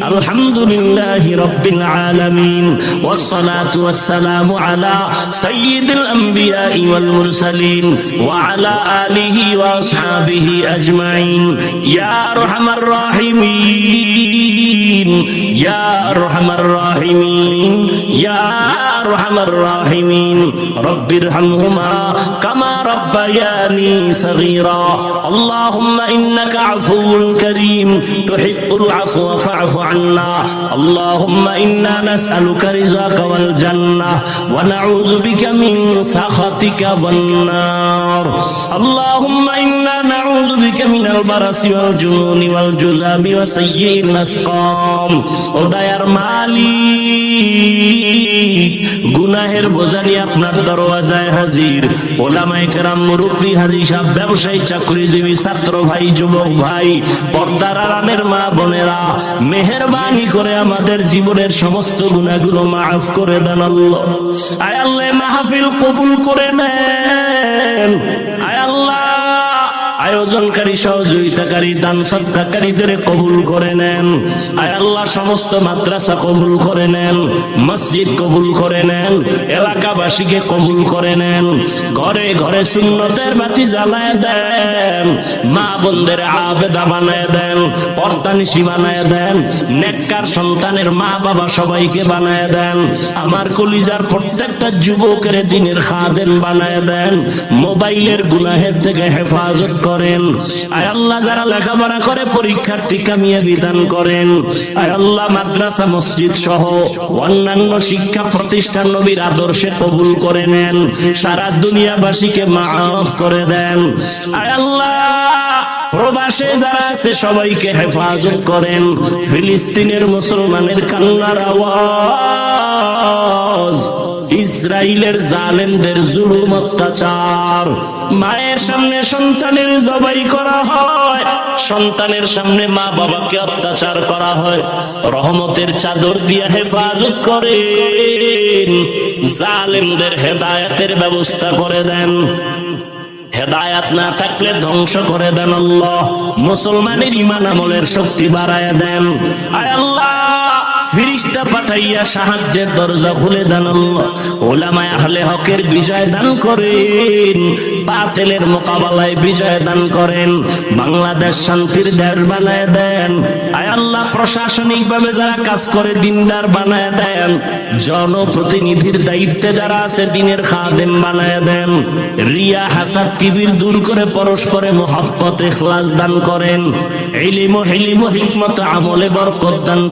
আলহামদুলিল্লাহি রাব্বিল আলামিন ওয়াসসালাতু ওয়াসসালামু আলা সাইয়্যিদিল আমবিয়া ওয়াল মুরসালিন ওয়া আলা আলিহি ওয়া আসহাবিহি আজমাইন ইয়া আরহামার রাহিমিন ইয়া আরহামার রাহিমিন ইয়া আরহামার রাহিমিন রব্বিরহামহুমা কামা রাব্বায়ানি সগীরা আল্লাহুম্মা ইন্নাকা আফুউন কারীম তুহিব্বুল আফওয়া ফা'ফু আন্না আল্লাহুম্মা ইন্না নাসআলুকা রিযাকা ওয়াল জান্নাহ ওয়া নাউযু বিকা মিন সাখাতিকা ওয়ান নার আল্লাহুম্মা ইন্না নাউযু বিকা মিনাল বারাসি ওয়াল জুনুনি ওয়াল জুযামি ওয়া সাইয়্যিল আসকাম ও দয়ার মালিক গুনাহের বোঝা নিয়ে আপনার দরওয়াজায় হাজির ওলামায়ে কেরাম মুরব্বি হাজী সাহেব ব্যবসায়ী চাকরিজীবী ছাত্র ভাই যুবক ভাই পর্দার আড়ালের মা বোনেরা মেহেরবানি করে আমাদের জীবনের সমস্ত গুনাহগুলো মাফ করে দেন আল্লাহ আয় আল্লাহ মাহফিল কবুল করে নেন আয় আল্লাহ আয়োজনকারী সহযোগিতাকারী দান সদকাকারীদের কবুল করে নেন আয় আল্লাহ সমস্ত মাদ্রাসা কবুল করে নেন মসজিদ কবুল করে নেন এলাকাবাসীকে কবুল করে নেন ঘরে ঘরে সুন্নতের বাতি জ্বালায় দেন মা বোনদের আবেদা বানায় দেন পর্দানিশী বানায় দেন নেককার সন্তানের মা বাবা সবাইকে বানায় দেন আমার কলিজার প্রত্যেকটা যুবকের দ্বীনের খাদেম বানায় দেন মোবাইলের গুনাহের থেকে হেফাজত করেন আয় আল্লাহ যারা লেখাপড়া করে পরীক্ষার্থী কামিয়াবি দান করেন আয় আল্লাহ মাদ্রাসা মসজিদ সহ অন্যান্য শিক্ষা প্রতিষ্ঠান নবীর আদর্শে কবুল করে নেন সারা দুনিয়াবাসীকে মাফ করে দেন আয় আল্লাহ প্রবাসে যারা আছে সবাইকে হেফাজত করেন ফিলিস্তিনের মুসলমানের কান্নার আওয়াজ ইসরাইলের জালেমদের জুলুম অত্যাচার মায়ের সামনে সন্তানের জবাই করা হয় সন্তানের সামনে মা বাবাকে অত্যাচার করা হয় রহমতের চাদর দিয়ে হেফাজত করেন জালেমদের হেদায়েতের ব্যবস্থা করে দেন হেদায়াত না থাকলে ধ্বংস করে দেন আল্লাহ মুসলমানের ঈমান আমলের শক্তি বাড়ায় দেন আয় আল্লাহ ফেরেশতা পাঠাইয়া সাহায্যের দরজা খুলে দেন আল্লাহ উলামায়ে আহলে হকের বিজয় দান করেন বাতিলের মোকাবেলায় বিজয় দান করেন বাংলাদেশ শান্তির দেশ বানায় দেন আয় আল্লাহ প্রশাসনিকভাবে যারা কাজ করে দিনদার বানায় দেন জনপ্রতিনিধির দায়িত্বে যারা আছে দ্বীনের খাদেম বানায় দেন রিয়া হাসাদ কিবির দূর করে পরস্পরে মুহাব্বত ইখলাস দান করেন ইলম ও হিকমত আমলে বরকত দান